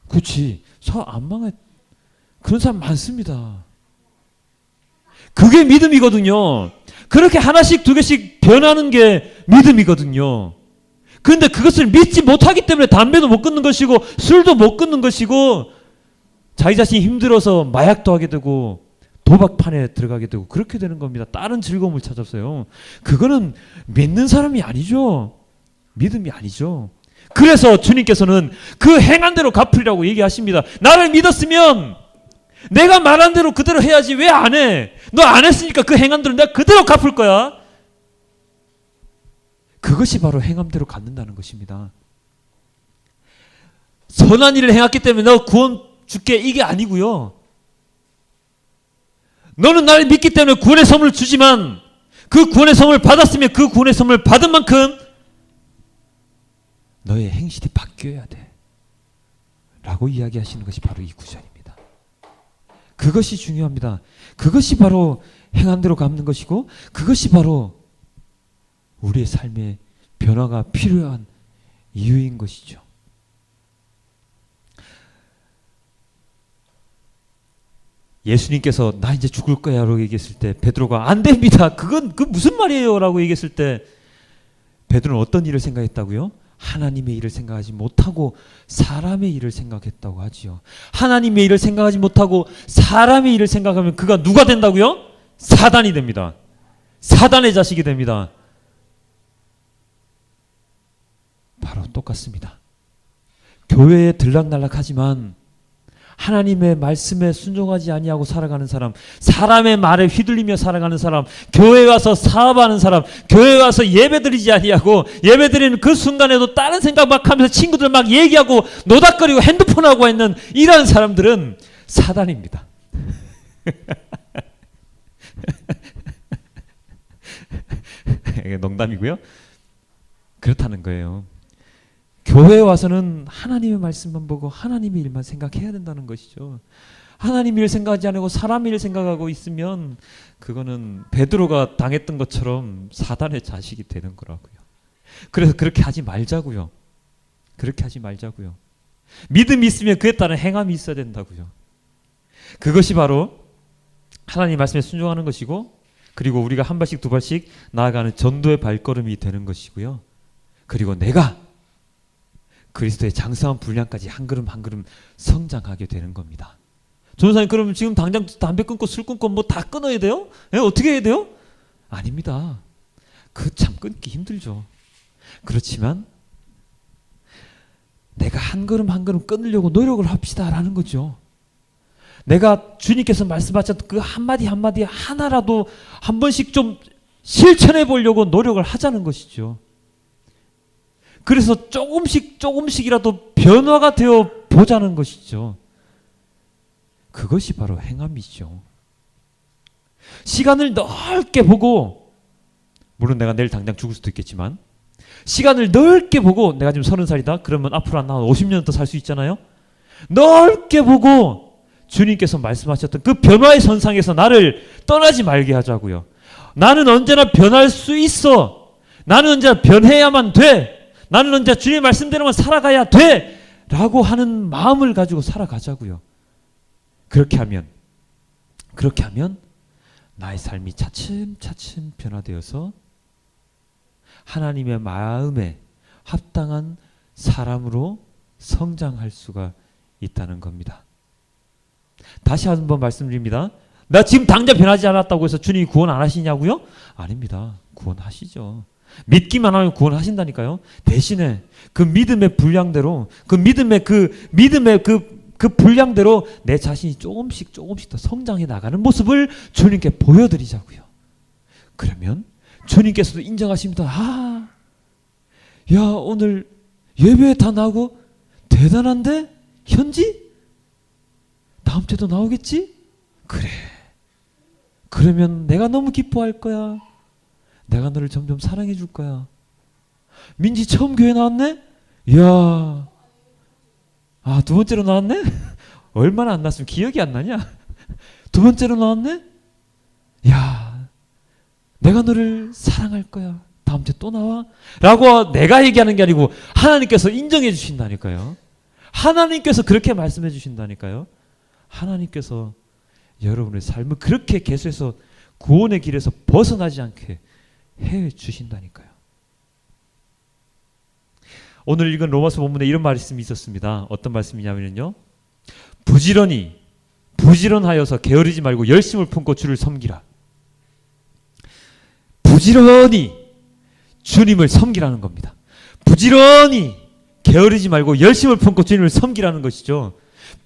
그렇지 사업 안 망해. 그런 사람 많습니다. 그게 믿음이거든요. 그렇게 하나씩 두 개씩 변하는 게 믿음이거든요. 그런데 그것을 믿지 못하기 때문에 담배도 못 끊는 것이고 술도 못 끊는 것이고 자기 자신이 힘들어서 마약도 하게 되고 도박판에 들어가게 되고 그렇게 되는 겁니다. 다른 즐거움을 찾았어요. 그거는 믿는 사람이 아니죠. 믿음이 아니죠. 그래서 주님께서는 그 행한 대로 갚으리라고 얘기하십니다. 나를 믿었으면 내가 말한 대로 그대로 해야지 왜 안 해? 너 안 했으니까 그 행한 대로 내가 그대로 갚을 거야. 그것이 바로 행함대로 갚는다는 것입니다. 선한 일을 행했기 때문에 너 구원 줄게 이게 아니고요. 너는 나를 믿기 때문에 구원의 선물을 주지만 그 구원의 선물을 받았으면 그 구원의 선물을 받은 만큼 너의 행실이 바뀌어야 돼. 라고 이야기하시는 것이 바로 이 구절입니다. 그것이 중요합니다. 그것이 바로 행함대로 갚는 것이고 그것이 바로 우리의 삶에 변화가 필요한 이유인 것이죠. 예수님께서 나 이제 죽을 거야 라고 얘기했을 때 베드로가 안 됩니다. 그건 무슨 말이에요 라고 얘기했을 때 베드로는 어떤 일을 생각했다고요? 하나님의 일을 생각하지 못하고 사람의 일을 생각했다고 하지요. 하나님의 일을 생각하지 못하고 사람의 일을 생각하면 그가 누가 된다고요? 사단이 됩니다. 사단의 자식이 됩니다. 바로 똑같습니다. 교회에 들락날락하지만 하나님의 말씀에 순종하지 아니하고 살아가는 사람, 사람의 말에 휘둘리며 살아가는 사람, 교회에 와서 사업하는 사람, 교회에 와서 예배드리지 아니하고 예배드리는 그 순간에도 다른 생각 막 하면서 친구들 막 얘기하고 노닥거리고 핸드폰하고 있는 이런 사람들은 사단입니다. 농담이고요. 그렇다는 거예요. 교회에 와서는 하나님의 말씀만 보고 하나님의 일만 생각해야 된다는 것이죠. 하나님의 일 생각하지 않고 사람의 일 생각하고 있으면 그거는 베드로가 당했던 것처럼 사단의 자식이 되는 거라고요. 그래서 그렇게 하지 말자고요. 그렇게 하지 말자고요. 믿음이 있으면 그에 따른 행함이 있어야 된다고요. 그것이 바로 하나님 말씀에 순종하는 것이고 그리고 우리가 한 발씩 두 발씩 나아가는 전도의 발걸음이 되는 것이고요. 그리고 내가 그리스도의 장성한 분량까지 한 걸음 한 걸음 성장하게 되는 겁니다. 전도사님 그러면 지금 당장 담배 끊고 술 끊고 뭐 다 끊어야 돼요? 네, 어떻게 해야 돼요? 아닙니다. 그 참 끊기 힘들죠. 그렇지만 내가 한 걸음 한 걸음 끊으려고 노력을 합시다라는 거죠. 내가 주님께서 말씀하셨던 그 한마디 한마디 하나라도 한 번씩 좀 실천해 보려고 노력을 하자는 것이죠. 그래서 조금씩이라도 변화가 되어 보자는 것이죠. 그것이 바로 행함이죠. 시간을 넓게 보고, 물론 내가 내일 당장 죽을 수도 있겠지만 시간을 넓게 보고 내가 지금 30살이다 그러면 앞으로 한 50년 더 살 수 있잖아요. 넓게 보고 주님께서 말씀하셨던 그 변화의 선상에서 나를 떠나지 말게 하자고요. 나는 언제나 변할 수 있어. 나는 언제나 변해야만 돼. 나는 언제 주님의 말씀대로만 살아가야 돼 라고 하는 마음을 가지고 살아가자고요. 그렇게 하면 나의 삶이 차츰차츰 변화되어서 하나님의 마음에 합당한 사람으로 성장할 수가 있다는 겁니다. 다시 한번 말씀드립니다. 나 지금 당장 변하지 않았다고 해서 주님이 구원 안 하시냐고요? 아닙니다. 구원하시죠. 믿기만 하면 구원하신다니까요. 대신에 그 믿음의 분량대로 그 믿음의 그 그 분량대로 내 자신이 조금씩 더 성장해 나가는 모습을 주님께 보여드리자고요. 그러면 주님께서도 인정하십니다. 아, 야, 오늘 예배 다 나오고 대단한데? 현지? 다음 주에도 나오겠지? 그래. 그러면 내가 너무 기뻐할 거야. 내가 너를 점점 사랑해 줄 거야. 민지 처음 교회 나왔네? 이야. 아, 두 번째로 나왔네? 얼마나 안 났으면 기억이 안 나냐? 두 번째로 나왔네? 야, 내가 너를 사랑할 거야. 다음 주에 또 나와? 라고 내가 얘기하는 게 아니고 하나님께서 인정해 주신다니까요. 하나님께서 그렇게 말씀해 주신다니까요. 하나님께서 여러분의 삶을 그렇게 계속해서 구원의 길에서 벗어나지 않게 해 주신다니까요. 오늘 읽은 로마서 본문에 이런 말씀이 있었습니다. 어떤 말씀이냐면요. 부지런하여서 게으르지 말고 열심을 품고 주를 섬기라. 부지런히 주님을 섬기라는 겁니다. 부지런히 게으르지 말고 열심을 품고 주님을 섬기라는 것이죠.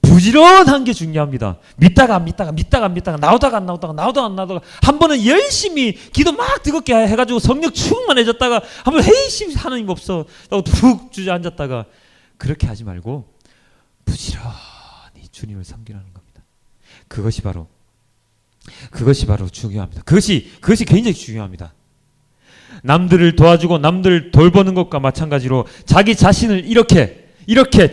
부지런한 게 중요합니다. 믿다가 안 믿다가 나오다가 안 나오다가 한 번은 열심히 기도 막 뜨겁게 해가지고 성령 충만해졌다가 한 번 헤이심 하나님 없어 라고 툭 주저앉았다가 그렇게 하지 말고 부지런히 주님을 섬기라는 겁니다. 그것이 바로 중요합니다. 그것이 굉장히 중요합니다. 남들을 도와주고 남들을 돌보는 것과 마찬가지로 자기 자신을 이렇게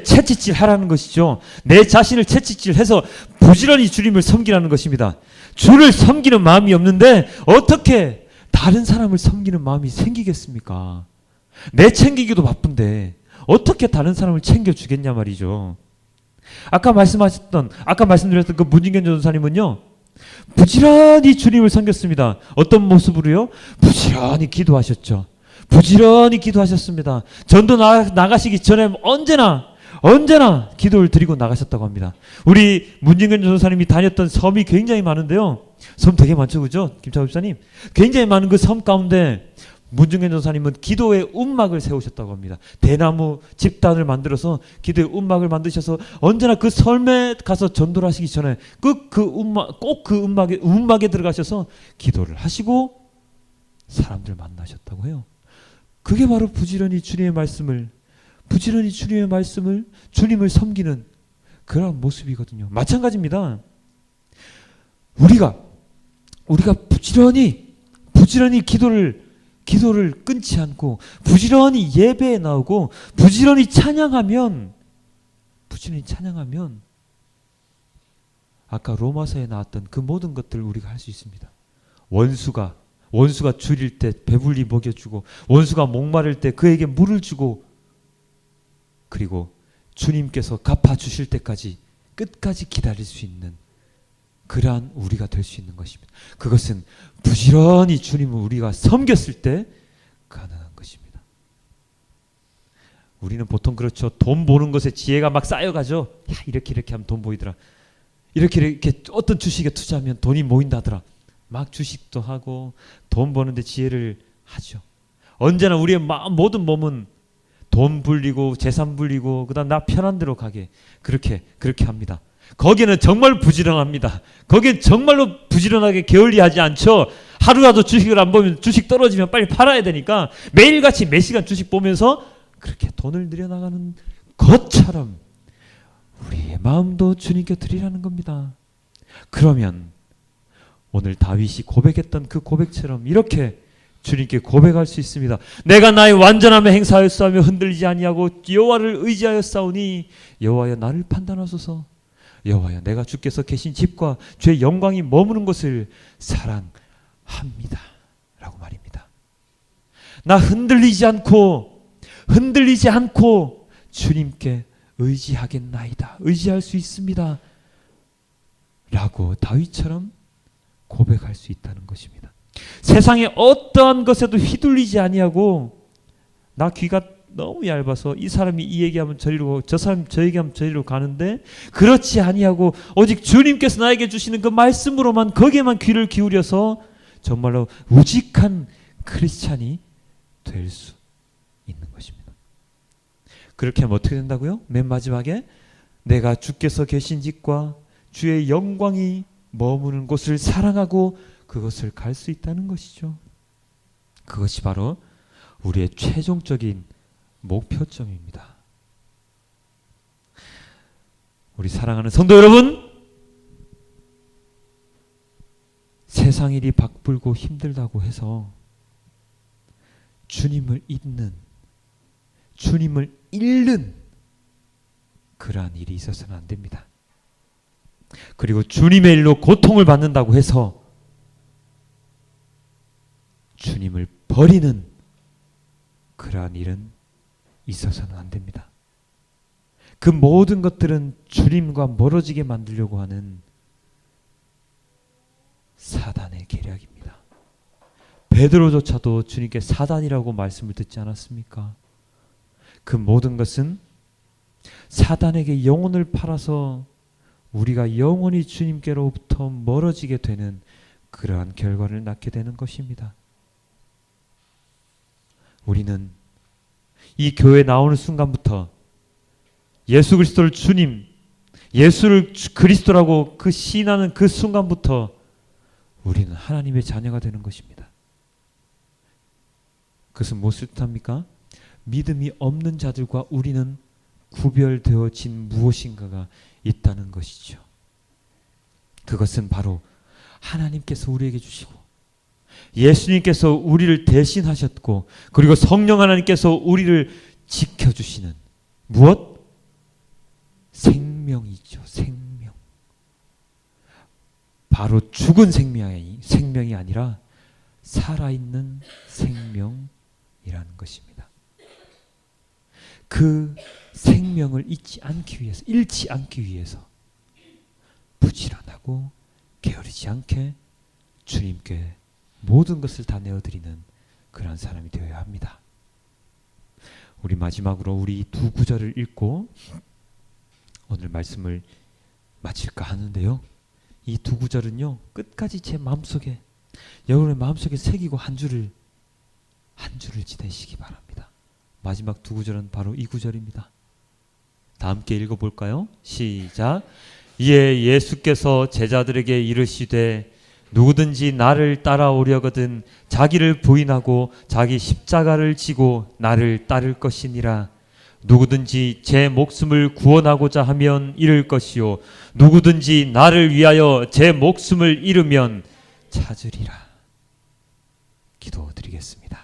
채찍질 하라는 것이죠. 내 자신을 채찍질해서 부지런히 주님을 섬기라는 것입니다. 주를 섬기는 마음이 없는데 어떻게 다른 사람을 섬기는 마음이 생기겠습니까? 내 챙기기도 바쁜데 어떻게 다른 사람을 챙겨주겠냐 말이죠. 아까 말씀드렸던 그 문진견 전도사님은요, 부지런히 주님을 섬겼습니다. 어떤 모습으로요? 부지런히 기도하셨죠. 부지런히 기도하셨습니다. 전도 나가시기 전에 언제나 기도를 드리고 나가셨다고 합니다. 우리 문진근 전도사님이 다녔던 섬이 굉장히 많은데요. 섬 되게 많죠, 그죠? 김창호 집사님. 굉장히 많은 그 섬 가운데 문진근 전도사님은 기도의 움막을 세우셨다고 합니다. 대나무 집단을 만들어서 기도의 움막을 만드셔서 언제나 그 섬에 가서 전도를 하시기 전에 꼭 그 움막에 들어가셔서 기도를 하시고 사람들 만나셨다고 해요. 그게 바로 부지런히 주님의 말씀을 주님을 섬기는 그런 모습이거든요. 마찬가지입니다. 우리가 부지런히 기도를 끊지 않고 부지런히 예배에 나오고 부지런히 찬양하면 아까 로마서에 나왔던 그 모든 것들을 우리가 할 수 있습니다. 원수가 줄일 때 배불리 먹여주고 원수가 목마를 때 그에게 물을 주고 그리고 주님께서 갚아주실 때까지 끝까지 기다릴 수 있는 그러한 우리가 될 수 있는 것입니다. 그것은 부지런히 주님을 우리가 섬겼을 때 가능한 것입니다. 우리는 보통 그렇죠. 돈 버는 것에 지혜가 막 쌓여가죠. 야, 이렇게 하면 돈 보이더라. 이렇게 어떤 주식에 투자하면 돈이 모인다더라. 막 주식도 하고 돈 버는데 지혜를 하죠. 언제나 우리의 모든 몸은 돈 불리고 재산 불리고 그다음 나 편한 대로 가게 그렇게 합니다. 거기는 정말 부지런합니다. 거기는 정말로 부지런하게 게을리하지 않죠. 하루라도 주식을 안 보면 주식 떨어지면 빨리 팔아야 되니까 매일같이 몇 시간 주식 보면서 그렇게 돈을 늘려나가는 것처럼 우리의 마음도 주님께 드리라는 겁니다. 그러면 오늘 다윗이 고백했던 그 고백처럼 이렇게 주님께 고백할 수 있습니다. 내가 나의 완전함에 행사하였사오며 흔들리지 아니하고 여호와를 의지하였사오니 여호와여 나를 판단하소서. 여호와여 내가 주께서 계신 집과 주의 영광이 머무는 곳을 사랑합니다 라고 말입니다. 나 흔들리지 않고 주님께 의지하겠나이다. 의지할 수 있습니다 라고 다윗처럼 고백할 수 있다는 것입니다. 세상의 어떠한 것에도 휘둘리지 아니하고 나 귀가 너무 얇아서 이 사람이 이 얘기하면 저리로 저 사람이 저 얘기하면 저리로 가는데 그렇지 아니하고 오직 주님께서 나에게 주시는 그 말씀으로만 거기에만 귀를 기울여서 정말로 우직한 크리스찬이 될 수 있는 것입니다. 그렇게 하면 어떻게 된다고요? 맨 마지막에 내가 주께서 계신 집과 주의 영광이 머무는 곳을 사랑하고 그것을 갈 수 있다는 것이죠. 그것이 바로 우리의 최종적인 목표점입니다. 우리 사랑하는 성도 여러분, 세상 일이 바쁘고 힘들다고 해서 주님을 잊는, 주님을 잃는 그러한 일이 있어서는 안 됩니다. 그리고 주님의 일로 고통을 받는다고 해서 주님을 버리는 그러한 일은 있어서는 안 됩니다. 그 모든 것들은 주님과 멀어지게 만들려고 하는 사단의 계략입니다. 베드로조차도 주님께 사단이라고 말씀을 듣지 않았습니까? 그 모든 것은 사단에게 영혼을 팔아서 우리가 영원히 주님께로부터 멀어지게 되는 그러한 결과를 낳게 되는 것입니다. 우리는 이 교회에 나오는 순간부터 예수 그리스도를 주님, 예수를 그리스도라고 그 시인하는 그 순간부터 우리는 하나님의 자녀가 되는 것입니다. 그것은 무엇을 뜻합니까? 믿음이 없는 자들과 우리는 구별되어진 무엇인가가 있다는 것이죠. 그것은 바로 하나님께서 우리에게 주시고 예수님께서 우리를 대신하셨고 그리고 성령 하나님께서 우리를 지켜주시는 무엇? 생명이죠. 생명. 바로 죽은 생명이 아니라 살아있는 생명이라는 것입니다. 그 생명을 잃지 않기 위해서 부지런하고 게으르지 않게 주님께 모든 것을 다 내어드리는 그런 사람이 되어야 합니다. 우리 마지막으로 우리 두 구절을 읽고 오늘 말씀을 마칠까 하는데요. 이 두 구절은요, 끝까지 제 마음속에, 여러분의 마음속에 새기고 한 줄을 지내시기 바랍니다. 마지막 두 구절은 바로 이 구절입니다. 다 함께 읽어볼까요? 시작. 이에 예수께서 제자들에게 이르시되 누구든지 나를 따라오려거든 자기를 부인하고 자기 십자가를 지고 나를 따를 것이니라. 누구든지 제 목숨을 구원하고자 하면 잃을 것이요 누구든지 나를 위하여 제 목숨을 잃으면 찾으리라. 기도드리겠습니다.